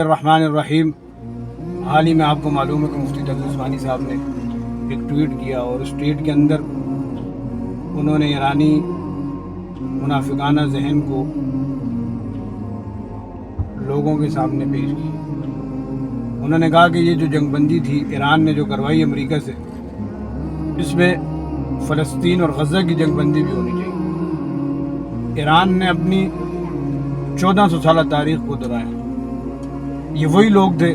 الرحمن الرحیم۔ حال ہی میں آپ کو معلوم ہے کہ مفتی تقی عثمانی صاحب نے ایک ٹویٹ کیا اور اس ٹویٹ کے اندر انہوں نے ایرانی منافقانہ ذہن کو لوگوں کے سامنے پیش کی۔ انہوں نے کہا کہ یہ جو جنگ بندی تھی ایران نے جو کروائی امریکہ سے، اس میں فلسطین اور غزہ کی جنگ بندی بھی ہونی چاہیے۔ ایران نے اپنی 1400 سالہ تاریخ کو دہرایا۔ یہ وہی لوگ تھے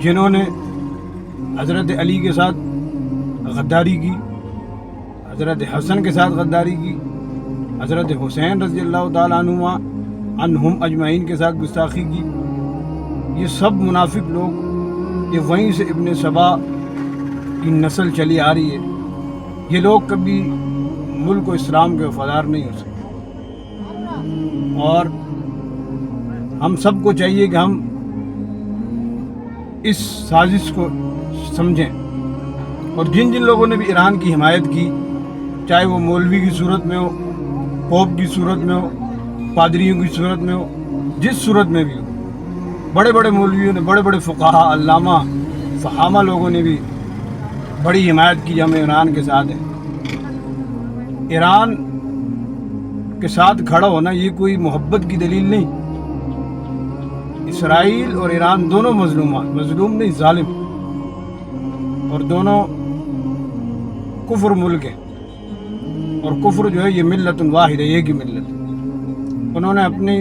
جنہوں نے حضرت علی کے ساتھ غداری کی، حضرت حسن کے ساتھ غداری کی، حضرت حسین رضی اللہ تعالیٰ عنہم اجمعین کے ساتھ گستاخی کی۔ یہ سب منافق لوگ، یہ وہیں سے ابن سبا کی نسل چلی آ رہی ہے۔ یہ لوگ کبھی ملک و اسلام کے وفادار نہیں ہو سکتے، اور ہم سب کو چاہیے کہ ہم اس سازش کو سمجھیں، اور جن جن لوگوں نے بھی ایران کی حمایت کی، چاہے وہ مولوی کی صورت میں ہو، پوپ کی صورت میں ہو، پادریوں کی صورت میں ہو، جس صورت میں بھی ہو، بڑے بڑے مولویوں نے، بڑے بڑے فقہا، علامہ، فہامہ لوگوں نے بھی بڑی حمایت کی۔ ہم ایران کے ساتھ ہیں۔ ایران کے ساتھ کھڑا ہونا یہ کوئی محبت کی دلیل نہیں۔ اسرائیل اور ایران دونوں مظلوم نہیں، ظالم، اور دونوں کفر ملک ہیں، اور کفر جو ہے یہ ملت واحد ہے، ایک ہی ملت ہے۔ انہوں نے اپنی